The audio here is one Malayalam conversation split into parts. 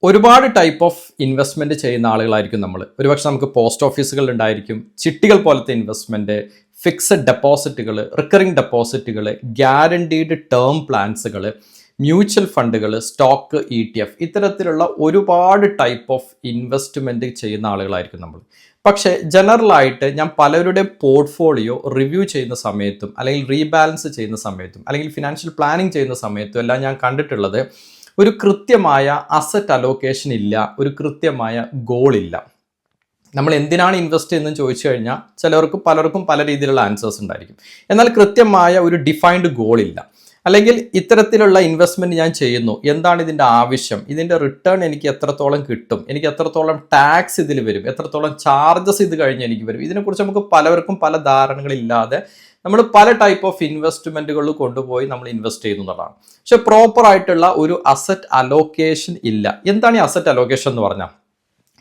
ഒരുപാട് ടൈപ്പ് ഓഫ് ഇൻവെസ്റ്റ്മെന്റ് ചെയ്യുന്ന ആളുകളായിരിക്കും നമ്മൾ. ഒരുപക്ഷെ നമുക്ക് പോസ്റ്റ് ഓഫീസുകൾ ഉണ്ടായിരിക്കും, ചിട്ടികൾ പോലത്തെ ഇൻവെസ്റ്റ്മെന്റ്, ഫിക്സഡ് ഡെപ്പോസിറ്റുകൾ, റിക്കറിംഗ് ഡെപ്പോസിറ്റുകൾ, ഗ്യാരണ്ടീഡ് ടേം പ്ലാൻസുകൾ, മ്യൂച്വൽ ഫണ്ടുകൾ, സ്റ്റോക്ക്, ETF, ഇത്തരത്തിലുള്ള ഒരുപാട് ടൈപ്പ് ഓഫ് ഇൻവെസ്റ്റ്മെന്റ് ചെയ്യുന്ന ആളുകളായിരിക്കും നമ്മൾ. പക്ഷേ ജനറലായിട്ട് ഞാൻ പലരുടെയും പോർട്ട്ഫോളിയോ റിവ്യൂ ചെയ്യുന്ന സമയത്തും അല്ലെങ്കിൽ റീബാലൻസ് ചെയ്യുന്ന സമയത്തും അല്ലെങ്കിൽ ഫിനാൻഷ്യൽ പ്ലാനിങ് ചെയ്യുന്ന സമയത്തും എല്ലാം ഞാൻ കണ്ടിട്ടുള്ളത് ഒരു കൃത്യമായ അസറ്റ് അലോക്കേഷൻ ഇല്ല, ഒരു കൃത്യമായ ഗോൾ ഇല്ല. നമ്മൾ എന്തിനാണ് ഇൻവെസ്റ്റ് ചെയ്യുന്നതെന്ന് ചോദിച്ചു കഴിഞ്ഞാൽ പലർക്കും പല രീതിയിലുള്ള ആൻസേഴ്സ് ഉണ്ടായിരിക്കും. എന്നാൽ കൃത്യമായ ഒരു ഡിഫൈൻഡ് ഗോൾ ഇല്ല. അല്ലെങ്കിൽ ഇത്തരത്തിലുള്ള ഇൻവെസ്റ്റ്മെന്റ് ഞാൻ ചെയ്യുന്നു, എന്താണ് ഇതിൻ്റെ ആവശ്യം, ഇതിൻ്റെ റിട്ടേൺ എനിക്ക് എത്രത്തോളം കിട്ടും, എനിക്ക് എത്രത്തോളം ടാക്സ് ഇതിൽ വരും, എത്രത്തോളം ചാർജസ് ഇത് കഴിഞ്ഞ് എനിക്ക് വരും, ഇതിനെക്കുറിച്ച് നമുക്ക് പലർക്കും പല ധാരണകളില്ലാതെ നമ്മൾ പല ടൈപ്പ് ഓഫ് ഇൻവെസ്റ്റ്മെന്റുകൾ കൊണ്ടുപോയി നമ്മൾ ഇൻവെസ്റ്റ് ചെയ്യുന്നതാണ്. പക്ഷെ പ്രോപ്പർ ആയിട്ടുള്ള ഒരു അസറ്റ് അലോക്കേഷൻ ഇല്ല. എന്താണ് ഈ അസറ്റ് അലോക്കേഷൻ എന്ന് പറഞ്ഞാൽ?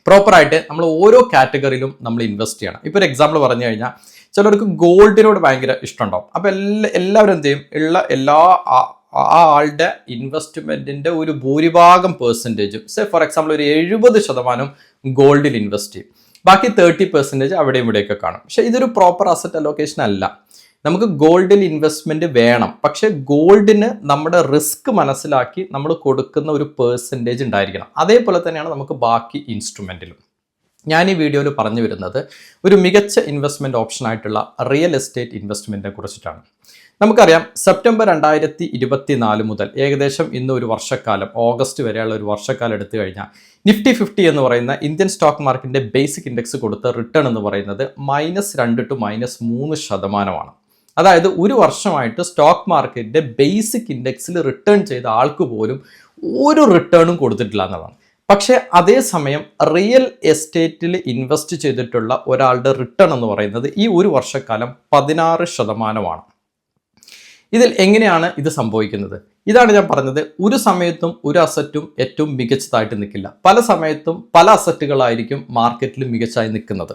പ്രോപ്പറായിട്ട് നമ്മൾ ഓരോ കാറ്റഗറിയിലും നമ്മൾ ഇൻവെസ്റ്റ് ചെയ്യണം. ഇപ്പോൾ ഒരു എക്സാമ്പിൾ പറഞ്ഞു കഴിഞ്ഞാൽ ചിലർക്ക് ഗോൾഡിനോട് ഭയങ്കര ഇഷ്ടമുണ്ടാവും. അപ്പോൾ എല്ലാവരും എന്ത് ചെയ്യും, ആ ആളുടെ ഇൻവെസ്റ്റ്മെന്റിന്റെ ഒരു ഭൂരിഭാഗം പെർസെൻറ്റേജും ഫോർ എക്സാമ്പിൾ ഒരു 70% ഗോൾഡിൽ ഇൻവെസ്റ്റ് ചെയ്യും. ബാക്കി 30% അവിടെയും ഇവിടെയൊക്കെ കാണും. പക്ഷെ ഇതൊരു പ്രോപ്പർ അസറ്റ് അലോക്കേഷൻ അല്ല. നമുക്ക് ഗോൾഡിൽ ഇൻവെസ്റ്റ്മെന്റ് വേണം, പക്ഷെ ഗോൾഡിന് നമ്മുടെ റിസ്ക് മനസ്സിലാക്കി നമ്മൾ കൊടുക്കുന്ന ഒരു പെർസെൻറ്റേജ് ഉണ്ടായിരിക്കണം. അതേപോലെ തന്നെയാണ് നമുക്ക് ബാക്കി ഇൻസ്ട്രുമെന്റിലും. ഞാൻ ഈ വീഡിയോയിൽ പറഞ്ഞു വരുന്നത് ഒരു മികച്ച ഇൻവെസ്റ്റ്മെന്റ് ഓപ്ഷൻ ആയിട്ടുള്ള റിയൽ എസ്റ്റേറ്റ് ഇൻവെസ്റ്റ്മെന്റിനെ കുറിച്ചിട്ടാണ്. നമുക്കറിയാം, സെപ്റ്റംബർ 2024 മുതൽ ഏകദേശം ഇന്ന് ഒരു വർഷക്കാലം, ഓഗസ്റ്റ് വരെയുള്ള ഒരു വർഷക്കാലം എടുത്തു കഴിഞ്ഞാൽ നിഫ്റ്റി 50 എന്ന് പറയുന്ന ഇന്ത്യൻ സ്റ്റോക്ക് മാർക്കറ്റിന്റെ ബേസിക് ഇൻഡെക്സ് കൊടുത്ത റിട്ടേൺ എന്ന് പറയുന്നത് -2 to -3%. അതായത് ഒരു വർഷമായിട്ട് സ്റ്റോക്ക് മാർക്കറ്റിന്റെ ബേസിക് ഇൻഡെക്സിൽ റിട്ടേൺ ചെയ്ത ആൾക്ക് പോലും ഒരു റിട്ടേണും കൊടുത്തിട്ടില്ല എന്നുള്ളതാണ്. പക്ഷേ അതേസമയം റിയൽ എസ്റ്റേറ്റിൽ ഇൻവെസ്റ്റ് ചെയ്തിട്ടുള്ള ഒരാളുടെ റിട്ടേൺ എന്ന് പറയുന്നത് ഈ ഒരു വർഷക്കാലം 16%. ഇതിൽ എങ്ങനെയാണ് ഇത് സംഭവിക്കുന്നത്? ഇതാണ് ഞാൻ പറഞ്ഞത്, ഒരു സമയത്തും ഒരു അസറ്റും ഏറ്റവും മികച്ചതായിട്ട് നിൽക്കില്ല. പല സമയത്തും പല അസറ്റുകളായിരിക്കും മാർക്കറ്റിൽ മികച്ചായി നിൽക്കുന്നത്.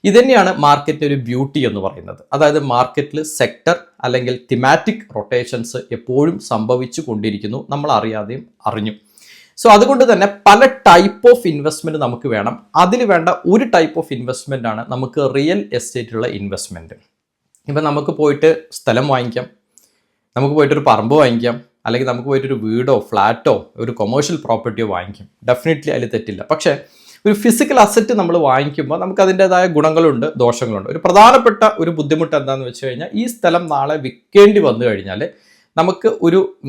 ഇതുതന്നെയാണ് മാർക്കറ്റിൻ്റെ ഒരു ബ്യൂട്ടി എന്ന് പറയുന്നത്. അതായത് മാർക്കറ്റിൽ സെക്ടർ അല്ലെങ്കിൽ തിമാറ്റിക് റൊട്ടേഷൻസ് എപ്പോഴും സംഭവിച്ചു കൊണ്ടിരിക്കുന്നു, നമ്മൾ അറിയാതെയും അറിഞ്ഞു. സോ അതുകൊണ്ട് തന്നെ പല ടൈപ്പ് ഓഫ് ഇൻവെസ്റ്റ്മെന്റ് നമുക്ക് വേണം. അതിൽ വേണ്ട ഒരു ടൈപ്പ് ഓഫ് ഇൻവെസ്റ്റ്മെന്റ് ആണ് നമുക്ക് റിയൽ എസ്റ്റേറ്റിലുള്ള ഇൻവെസ്റ്റ്മെന്റ്. ഇപ്പം നമുക്ക് പോയിട്ട് സ്ഥലം വാങ്ങിക്കാം, നമുക്ക് പോയിട്ടൊരു പറമ്പ് വാങ്ങിക്കാം, അല്ലെങ്കിൽ നമുക്ക് പോയിട്ടൊരു വീടോ ഫ്ലാറ്റോ ഒരു കൊമേഴ്ഷ്യൽ പ്രോപ്പർട്ടിയോ വാങ്ങിക്കാം. ഡെഫിനറ്റ്ലി അതിൽ തെറ്റില്ല. പക്ഷേ ഒരു ഫിസിക്കൽ അസറ്റ് നമ്മൾ വാങ്ങിക്കുമ്പോൾ നമുക്ക് അതിൻ്റെതായ ഗുണങ്ങളുണ്ട്, ദോഷങ്ങളുണ്ട്. ഒരു പ്രധാനപ്പെട്ട ഒരു ബുദ്ധിമുട്ട് എന്താണെന്ന് വെച്ച് കഴിഞ്ഞാൽ, ഈ സ്ഥലം നാളെ വിൽക്കേണ്ടി വന്നു കഴിഞ്ഞാൽ നമുക്ക്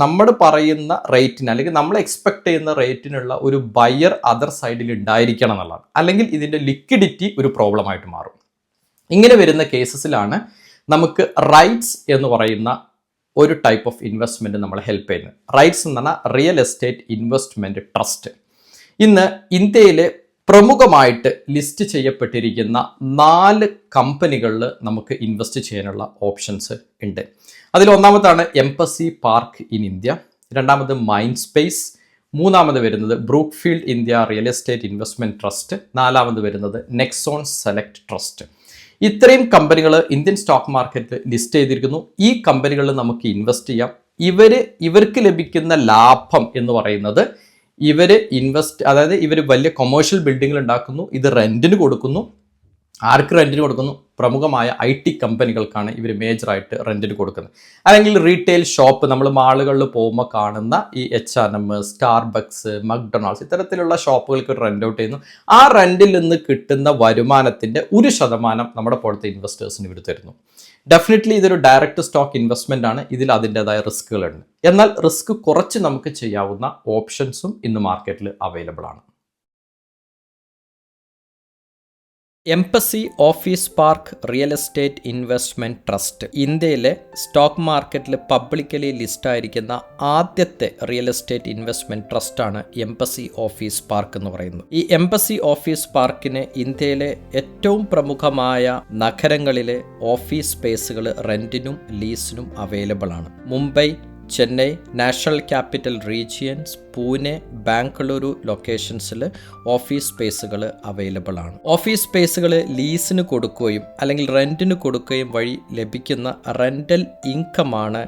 നമ്മൾ പറയുന്ന റേറ്റിന് അല്ലെങ്കിൽ നമ്മൾ എക്സ്പെക്ട് ചെയ്യുന്ന റേറ്റിനുള്ള ഒരു ബയർ അതർ സൈഡിൽ ഉണ്ടായിരിക്കണം എന്നുള്ളതാണ്. അല്ലെങ്കിൽ ഇതിൻ്റെ ലിക്വിഡിറ്റി ഒരു പ്രോബ്ലം ആയിട്ട് മാറും. ഇങ്ങനെ വരുന്ന കേസസിലാണ് നമുക്ക് റൈറ്റ്സ് എന്ന് പറയുന്ന ഒരു ടൈപ്പ് ഓഫ് ഇൻവെസ്റ്റ്മെന്റ് നമ്മളെ ഹെൽപ്പ് ചെയ്യുന്നത്. റൈറ്റ്സ് എന്ന് പറഞ്ഞാൽ റിയൽ എസ്റ്റേറ്റ് ഇൻവെസ്റ്റ്മെന്റ് ട്രസ്റ്റ്. ഇന്ന് ഇന്ത്യയിലെ പ്രമുഖമായിട്ട് ലിസ്റ്റ് ചെയ്യപ്പെട്ടിരിക്കുന്ന 4 കമ്പനികളിൽ നമുക്ക് ഇൻവെസ്റ്റ് ചെയ്യാനുള്ള ഓപ്ഷൻസ് ഉണ്ട്. അതിൽ ഒന്നാമതാണ് എംപസി പാർക്ക് ഇൻ ഇന്ത്യ, രണ്ടാമത് മൈൻഡ് സ്പേസ്, മൂന്നാമത് വരുന്നത് Brookfield India real estate investment trust, നാലാമത് വരുന്നത് നെക്സോൺ സെലക്ട് ട്രസ്റ്റ്. ഇത്രയും കമ്പനികൾ ഇന്ത്യൻ സ്റ്റോക്ക് മാർക്കറ്റിൽ ലിസ്റ്റ് ചെയ്തിരിക്കുന്നു. ഈ കമ്പനികളിൽ നമുക്ക് ഇൻവെസ്റ്റ് ചെയ്യാം. ഇവർക്ക് ലഭിക്കുന്ന ലാഭം എന്ന് പറയുന്നത് ഇവർ വലിയ കൊമേഴ്ഷ്യൽ ബിൽഡിങ്ങൾ ഉണ്ടാക്കുന്നു, ഇത് റെന്റിന് കൊടുക്കുന്നു. ആർക്ക് റെന്റിന് കൊടുക്കുന്നു? പ്രമുഖമായ IT കമ്പനികൾക്കാണ് ഇവർ മേജറായിട്ട് റെന്റിന് കൊടുക്കുന്നത്. അല്ലെങ്കിൽ റീറ്റെയിൽ ഷോപ്പ്, നമ്മൾ മാളുകളിൽ പോകുമ്പോൾ കാണുന്ന ഈ H&M, സ്റ്റാർബക്സ്, മക്ഡൊണാൾഡ്സ് ഇത്തരത്തിലുള്ള ഷോപ്പുകൾക്ക് റെന്റ് ഔട്ട് ചെയ്യുന്നു. ആ റെന്റിൽ നിന്ന് കിട്ടുന്ന വരുമാനത്തിന്റെ 1% നമ്മുടെ പോലത്തെ ഇൻവെസ്റ്റേഴ്സിന് ഇവർ തരുന്നു. ഡെഫിനറ്റ്ലി ഇതൊരു ഡയറക്റ്റ് സ്റ്റോക്ക് ഇൻവെസ്റ്റ്മെന്റ് ആണ്. ഇതിൽ അതിൻ്റെതായ റിസ്കുകളുണ്ട്. എന്നാൽ റിസ്ക് കുറച്ച് നമുക്ക് ചെയ്യാവുന്ന ഓപ്ഷൻസും ഇന്ന് മാർക്കറ്റിൽ അവൈലബിൾ ആണ്. Embassy office park real estate investment trust ഇന്ത്യയിലെ സ്റ്റോക്ക് മാർക്കറ്റിൽ പബ്ലിക്കലി ലിസ്റ്റായിരിക്കുന്ന ആദ്യത്തെ റിയൽ എസ്റ്റേറ്റ് ഇൻവെസ്റ്റ്മെന്റ് ട്രസ്റ്റാണ് എംപസി ഓഫീസ് പാർക്ക് എന്ന് പറയുന്നത്. ഈ എംപസി ഓഫീസ് പാർക്കിന് ഇന്ത്യയിലെ ഏറ്റവും പ്രമുഖമായ നഗരങ്ങളിലെ ഓഫീസ് സ്പേസുകൾ റെന്റിനും ലീസിനും അവൈലബിൾ ആണ്. Mumbai, Chennai, national capital regions, Pune, Bengaluru ലൊക്കേഷൻസിൽ ഓഫീസ് സ്പേസുകൾ അവൈലബിൾ ആണ്. ഓഫീസ് സ്പേസുകൾ ലീസിന് കൊടുക്കുകയും അല്ലെങ്കിൽ റെന്റിന് കൊടുക്കുകയും വഴി ലഭിക്കുന്ന റെന്റൽ ഇൻകമാണ്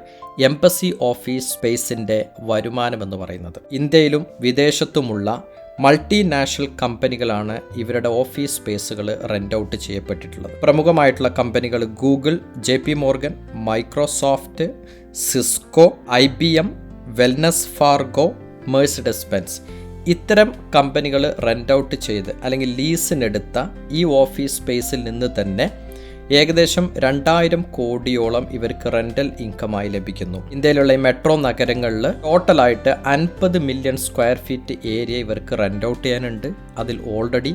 എംപസി ഓഫീസ് സ്പേസിൻ്റെ വരുമാനമെന്ന് പറയുന്നത്. ഇന്ത്യയിലും വിദേശത്തുമുള്ള മൾട്ടിനാഷണൽ കമ്പനികളാണ് ഇവരുടെ ഓഫീസ് സ്പേസുകൾ റെൻ്റ് ഔട്ട് ചെയ്യപ്പെട്ടിട്ടുള്ളത്. പ്രമുഖമായിട്ടുള്ള കമ്പനികൾ Google, JP Morgan, Microsoft, Cisco, IBM, wellness Fargo, Mercedes Benz ഇത്തരം കമ്പനികൾ റെൻ്റ് ഔട്ട് ചെയ്ത് അല്ലെങ്കിൽ ലീസിനെടുത്ത ഈ ഓഫീസ് സ്പേസിൽ നിന്ന് തന്നെ ഏകദേശം 2000 കോടിയോളം ഇവർക്ക് റെൻ്റൽ ഇൻകമായി ലഭിക്കുന്നു. ഇന്ത്യയിലുള്ള ഈ മെട്രോ നഗരങ്ങളിൽ ടോട്ടലായിട്ട് 50 മില്യൺ സ്ക്വയർ ഫീറ്റ് ഏരിയ ഇവർക്ക് റെൻ്റ് ഔട്ട് ചെയ്യാനുണ്ട്. അതിൽ already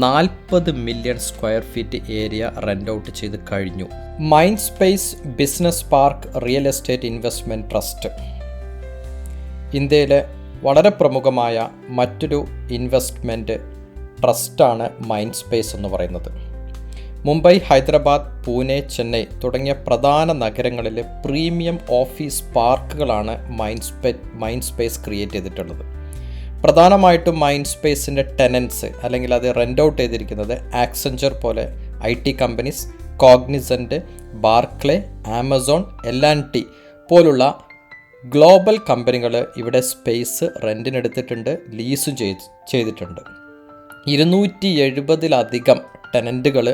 40 million square feet area rent out ചെയ്ത് കഴിഞ്ഞു. Mind space business park real estate investment trust ഇന്ത്യയിലെ വളരെ പ്രമുഖമായ മറ്റൊരു ഇൻവെസ്റ്റ്മെൻറ്റ് ട്രസ്റ്റാണ് മൈൻഡ് സ്പേസ് എന്ന് പറയുന്നത്. മുംബൈ, ഹൈദരാബാദ്, പൂനെ, ചെന്നൈ തുടങ്ങിയ പ്രധാന നഗരങ്ങളിൽ പ്രീമിയം ഓഫീസ് പാർക്കുകളാണ് മൈൻഡ് സ്പേസ് ക്രിയേറ്റ് ചെയ്തിട്ടുള്ളത്. പ്രധാനമായിട്ടും മൈൻഡ് സ്പേസിൻ്റെ ടെനൻസ് അല്ലെങ്കിൽ അത് റെൻ്റ് ഔട്ട് ചെയ്തിരിക്കുന്നത് ആക്സെഞ്ചർ പോലെ IT companies, Cognizant, Barclays, Amazon, L&T പോലുള്ള ഗ്ലോബൽ കമ്പനികൾ ഇവിടെ സ്പേസ് റെൻറ്റിനെടുത്തിട്ടുണ്ട്, ലീസും ചെയ്തിട്ടുണ്ട്. 270-ലധികം ടെനൻറ്റുകൾ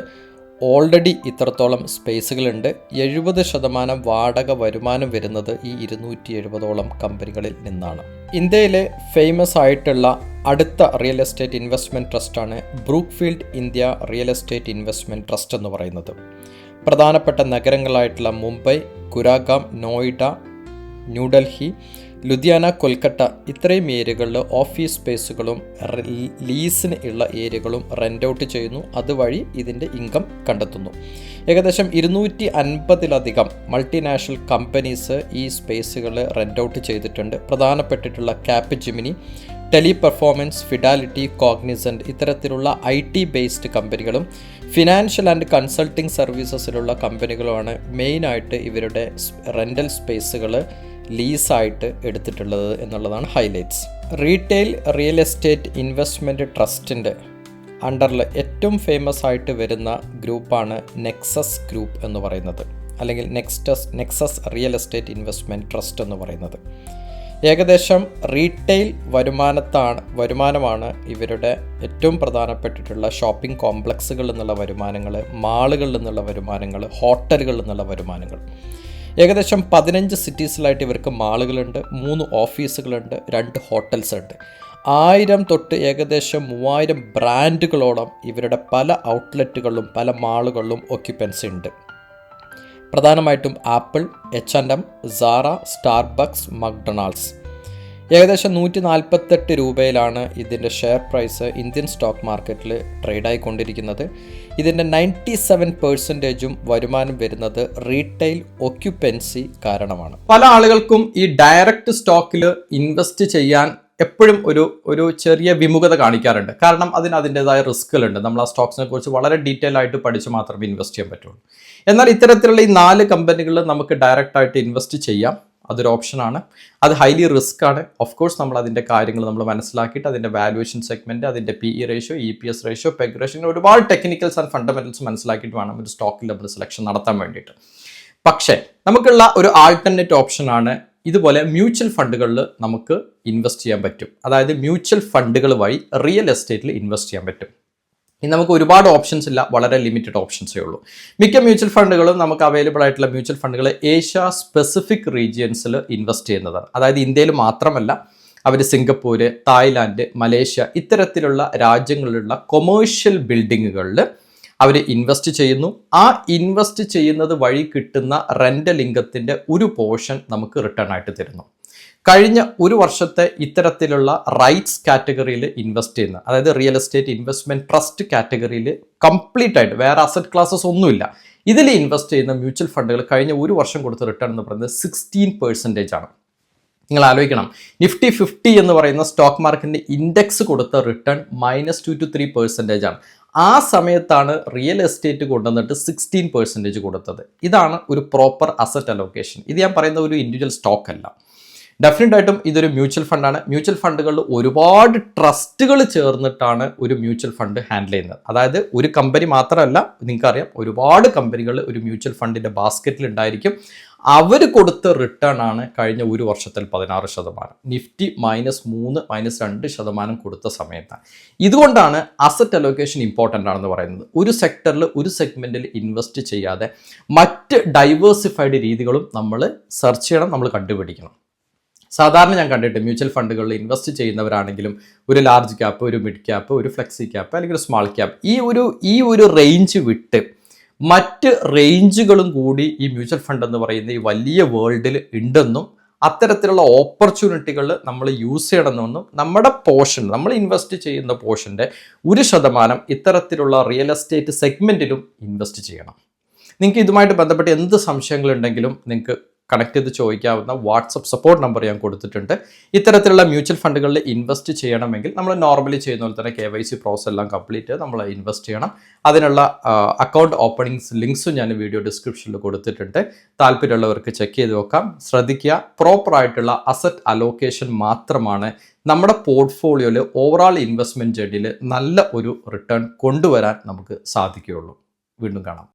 ഓൾറെഡി ഇത്രത്തോളം സ്പേസുകളുണ്ട്. 70% വാടക വരുമാനം വരുന്നത് ഈ 270ഓളം കമ്പനികളിൽ നിന്നാണ്. ഇന്ത്യയിലെ ഫേമസ് ആയിട്ടുള്ള അടുത്ത റിയൽ എസ്റ്റേറ്റ് ഇൻവെസ്റ്റ്മെൻറ്റ് ട്രസ്റ്റാണ് Brookfield India real estate investment trust എന്ന് പറയുന്നത്. പ്രധാനപ്പെട്ട നഗരങ്ങളായിട്ടുള്ള മുംബൈ, ഗുരുഗ്രാം, നോയിഡ, ന്യൂഡൽഹി, ലുധിയാന, കൊൽക്കത്ത ഇത്രയും ഏരിയകളിൽ ഓഫീസ് സ്പേസുകളും ലീസിന് ഉള്ള ഏരിയകളും റെൻ്റ് ഔട്ട് ചെയ്യുന്നു. അതുവഴി ഇതിൻ്റെ ഇൻകം കണ്ടെത്തുന്നു. ഏകദേശം 250-ലധികം മൾട്ടിനാഷണൽ കമ്പനീസ് ഈ സ്പേസുകൾ റെൻ്റ് ഔട്ട് ചെയ്തിട്ടുണ്ട്. പ്രധാനപ്പെട്ടിട്ടുള്ള ക്യാപ്ജെമിനി, ടെലി പെർഫോമൻസ്, ഫിഡാലിറ്റി, കോഗ്നിസൻ്റ് ഇത്തരത്തിലുള്ള IT ബേസ്ഡ് കമ്പനികളും ഫിനാൻഷ്യൽ ആൻഡ് കൺസൾട്ടിംഗ് സർവീസസിലുള്ള കമ്പനികളുമാണ് മെയിനായിട്ട് ഇവരുടെ റെൻ്റൽ സ്പേസുകൾ ലീസായിട്ട് എടുത്തിട്ടുള്ളത് എന്നുള്ളതാണ് highlights. Retail real estate investment ട്രസ്റ്റിൻ്റെ അണ്ടറിൽ ഏറ്റവും ഫേമസ് ആയിട്ട് വരുന്ന ഗ്രൂപ്പാണ് നെക്സസ് ഗ്രൂപ്പ് എന്ന് പറയുന്നത്, അല്ലെങ്കിൽ Nexus real estate investment trust എന്ന് പറയുന്നത്. ഏകദേശം റീറ്റെയിൽ വരുമാനമാണ് ഇവരുടെ ഏറ്റവും പ്രധാനപ്പെട്ടിട്ടുള്ള ഷോപ്പിംഗ് കോംപ്ലക്സുകളിൽ നിന്നുള്ള വരുമാനങ്ങൾ, മാളുകളിൽ നിന്നുള്ള വരുമാനങ്ങൾ, ഹോട്ടലുകളിൽ നിന്നുള്ള വരുമാനങ്ങൾ. ഏകദേശം 15 സിറ്റീസിലായിട്ട് ഇവർക്ക് മാളുകളുണ്ട്, 3 ഓഫീസുകളുണ്ട്, 2 ഹോട്ടൽസ് ഉണ്ട്. 1000 തൊട്ട് ഏകദേശം 3000 ബ്രാൻഡുകളോളം ഇവരുടെ പല ഔട്ട്ലെറ്റുകളിലും പല മാളുകളിലും ഒക്യുപ്പൻസി ഉണ്ട്. പ്രധാനമായിട്ടും apple, H&M, Sara, Starbucks, McDonald's. ഏകദേശം 148 രൂപയിലാണ് ഇതിൻ്റെ ഷെയർ പ്രൈസ് ഇന്ത്യൻ സ്റ്റോക്ക് മാർക്കറ്റിൽ ട്രേഡ് ആയിക്കൊണ്ടിരിക്കുന്നത്. ഇതിൻ്റെ 97% വരുമാനം വരുന്നത് റീറ്റെയിൽ ഒക്യുപ്പൻസി കാരണമാണ്. പല ആളുകൾക്കും ഈ ഡയറക്റ്റ് സ്റ്റോക്കിൽ ഇൻവെസ്റ്റ് ചെയ്യാൻ എപ്പോഴും ഒരു ചെറിയ വിമുഖത കാണിക്കാറുണ്ട്. കാരണം അതിൻ്റെതായ റിസ്കുകളുണ്ട്. നമ്മൾ ആ സ്റ്റോക്സിനെ കുറിച്ച് വളരെ ഡീറ്റെയിൽ ആയിട്ട് പഠിച്ച് മാത്രമേ ഇൻവെസ്റ്റ് ചെയ്യാൻ പറ്റുള്ളൂ. എന്നാൽ ഇത്തരത്തിലുള്ള ഈ 4 കമ്പനികളിൽ നമുക്ക് ഡയറക്റ്റ് ആയിട്ട് ഇൻവെസ്റ്റ് ചെയ്യാം. അതൊരു ഓപ്ഷനാണ്. അത് ഹൈലി റിസ്ക് ആണ്. ഓഫ് കോഴ്സ് നമ്മൾ അതിൻ്റെ കാര്യങ്ങൾ നമ്മൾ മനസ്സിലാക്കിയിട്ട് അതിൻ്റെ വാല്യുവേഷൻ സെഗ്മെൻറ്റ്, അതിൻ്റെ PE ratio, EPS ratio, peg ratio, ഇങ്ങനെ ഒരുപാട് ടെക്നിക്കൽസ് ആൻഡ് ഫണ്ടമെന്റൽസ് മനസ്സിലാക്കിയിട്ട് വേണം ഒരു സ്റ്റോക്കിൽ നമ്മൾ സെലക്ഷൻ നടത്താൻ വേണ്ടിയിട്ട്. പക്ഷേ നമുക്കുള്ള ഒരു ആൾട്ടർനേറ്റ് ഓപ്ഷനാണ് ഇതുപോലെ മ്യൂച്വൽ ഫണ്ടുകളിൽ നമുക്ക് ഇൻവെസ്റ്റ് ചെയ്യാൻ പറ്റും. അതായത് മ്യൂച്വൽ ഫണ്ടുകൾ വഴി റിയൽ എസ്റ്റേറ്റിൽ ഇൻവെസ്റ്റ് ചെയ്യാൻ പറ്റും. ഇനി നമുക്ക് ഒരുപാട് ഓപ്ഷൻസ് ഇല്ല, വളരെ ലിമിറ്റഡ് ഓപ്ഷൻസേ ഉള്ളൂ. മിക്ക മ്യൂച്വൽ ഫണ്ടുകളും നമുക്ക് അവൈലബിൾ ആയിട്ടുള്ള മ്യൂച്വൽ ഫണ്ടുകൾ ഏഷ്യ സ്പെസിഫിക് റീജിയൻസിൽ ഇൻവെസ്റ്റ് ചെയ്യുന്നതാണ്. അതായത് ഇന്ത്യയിൽ മാത്രമല്ല, അവർ സിംഗപ്പൂർ, തായ്ലാൻഡ്, മലേഷ്യ ഇത്തരത്തിലുള്ള രാജ്യങ്ങളിലുള്ള കൊമേഴ്ഷ്യൽ ബിൽഡിങ്ങുകളിൽ അവർ ഇൻവെസ്റ്റ് ചെയ്യുന്നു. ആ ഇൻവെസ്റ്റ് ചെയ്യുന്നത് വഴി കിട്ടുന്ന റെൻ്റൽ ഇൻകത്തിൻ്റെ ഒരു പോർഷൻ നമുക്ക് റിട്ടേൺ ആയിട്ട് തരുന്നു. കഴിഞ്ഞ ഒരു വർഷത്തെ ഇത്തരത്തിലുള്ള റൈറ്റ്സ് കാറ്റഗറിയിൽ ഇൻവെസ്റ്റ് ചെയ്യുന്ന, അതായത് റിയൽ എസ്റ്റേറ്റ് ഇൻവെസ്റ്റ്മെൻറ്റ് ട്രസ്റ്റ് കാറ്റഗറിയിൽ കംപ്ലീറ്റ് ആയിട്ട് വേറെ അസറ്റ് ക്ലാസസ് ഒന്നുമില്ല, ഇതിൽ ഇൻവെസ്റ്റ് ചെയ്യുന്ന മ്യൂച്വൽ ഫണ്ടുകൾ കഴിഞ്ഞ ഒരു വർഷം കൊടുത്ത റിട്ടേൺ എന്ന് പറയുന്നത് 16% ആണ്. നിങ്ങൾ ആലോചിക്കണം, നിഫ്റ്റി 50 എന്ന് പറയുന്ന സ്റ്റോക്ക് മാർക്കറ്റിൻ്റെ ഇൻഡെക്സ് കൊടുത്ത റിട്ടേൺ -2 to 3% ആണ്. ആ സമയത്താണ് റിയൽ എസ്റ്റേറ്റ് കൊണ്ടുവന്നിട്ട് 16% കൊടുത്തത്. ഇതാണ് ഒരു പ്രോപ്പർ അസറ്റ് അലോക്കേഷൻ. ഇത് ഞാൻ പറയുന്ന ഒരു ഇൻഡിവിജ്വൽ സ്റ്റോക്ക് അല്ല. ഡെഫിനറ്റായിട്ടും ഇതൊരു മ്യൂച്വൽ ഫണ്ടാണ്. മ്യൂച്വൽ ഫണ്ടുകളിൽ ഒരുപാട് ട്രസ്റ്റുകൾ ചേർന്നിട്ടാണ് ഒരു മ്യൂച്വൽ ഫണ്ട് ഹാൻഡിൽ ചെയ്യുന്നത്. അതായത് ഒരു കമ്പനി മാത്രമല്ല, നിങ്ങൾക്കറിയാം ഒരുപാട് കമ്പനികൾ ഒരു മ്യൂച്വൽ ഫണ്ടിൻ്റെ ബാസ്ക്കറ്റിൽ ഉണ്ടായിരിക്കും. അവർ കൊടുത്ത റിട്ടേൺ ആണ് കഴിഞ്ഞ ഒരു വർഷത്തിൽ 16%, നിഫ്റ്റി -3 -2% കൊടുത്ത സമയത്താണ്. ഇതുകൊണ്ടാണ് അസറ്റ് അലോക്കേഷൻ ഇമ്പോർട്ടൻ്റ് ആണെന്ന് പറയുന്നത്. ഒരു സെക്ടറിൽ ഒരു സെഗ്മെൻറ്റിൽ ഇൻവെസ്റ്റ് ചെയ്യാതെ മറ്റ് ഡൈവേഴ്സിഫൈഡ് രീതികളും നമ്മൾ സെർച്ച് ചെയ്യണം, നമ്മൾ കണ്ടുപിടിക്കണം. സാധാരണ ഞാൻ കണ്ടിട്ട് മ്യൂച്വൽ ഫണ്ടുകളിൽ ഇൻവെസ്റ്റ് ചെയ്യുന്നവരാണെങ്കിലും ഒരു ലാർജ് ക്യാപ്പ്, ഒരു മിഡ് ക്യാപ്പ്, ഒരു ഫ്ലെക്സി ക്യാപ്പ് അല്ലെങ്കിൽ ഒരു സ്മാൾ ക്യാപ്പ്, ഈ ഒരു റേഞ്ച് വിട്ട് മറ്റ് റേഞ്ചുകളും കൂടി ഈ മ്യൂച്വൽ ഫണ്ട് എന്ന് പറയുന്ന ഈ വലിയ വേൾഡിൽ ഉണ്ടെന്നും അത്തരത്തിലുള്ള ഓപ്പർച്യൂണിറ്റികൾ നമ്മൾ യൂസ് ചെയ്യണമെന്നും നമ്മുടെ പോർഷൻ, നമ്മൾ ഇൻവെസ്റ്റ് ചെയ്യുന്ന പോർഷൻ്റെ 1% ഇത്തരത്തിലുള്ള റിയൽ എസ്റ്റേറ്റ് സെഗ്മെൻറ്റിലും ഇൻവെസ്റ്റ് ചെയ്യണം. നിങ്ങൾക്ക് ഇതുമായിട്ട് ബന്ധപ്പെട്ട് എന്ത് സംശയങ്ങളുണ്ടെങ്കിലും നിങ്ങൾക്ക് കണക്ട് ചെയ്ത് ചോദിക്കാവുന്ന വാട്സപ്പ് സപ്പോർട്ട് നമ്പർ ഞാൻ കൊടുത്തിട്ടുണ്ട്. ഇത്തരത്തിലുള്ള മ്യൂച്വൽ ഫണ്ടുകളിൽ ഇൻവെസ്റ്റ് ചെയ്യണമെങ്കിൽ നമ്മൾ നോർമലി ചെയ്യുന്ന പോലെ തന്നെ KYC പ്രോസസ് എല്ലാം കംപ്ലീറ്റ് ചെയ്ത് നമ്മൾ ഇൻവെസ്റ്റ് ചെയ്യണം. അതിനുള്ള അക്കൗണ്ട് ഓപ്പണിങ്സ് ലിങ്ക്സും ഞാൻ വീഡിയോ ഡിസ്ക്രിപ്ഷനിൽ കൊടുത്തിട്ടുണ്ട്. താല്പര്യമുള്ളവർക്ക് ചെക്ക് ചെയ്ത് നോക്കാം. ശ്രദ്ധിക്കുക, പ്രോപ്പറായിട്ടുള്ള അസറ്റ് അലോക്കേഷൻ മാത്രമാണ് നമ്മുടെ പോർട്ട്ഫോളിയോയിൽ ഓവറാൾ ഇൻവെസ്റ്റ്മെൻറ്റ് ജേർണിയിൽ നല്ല ഒരു റിട്ടേൺ കൊണ്ടുവരാൻ നമുക്ക് സാധിക്കുകയുള്ളൂ. വീണ്ടും കാണാം.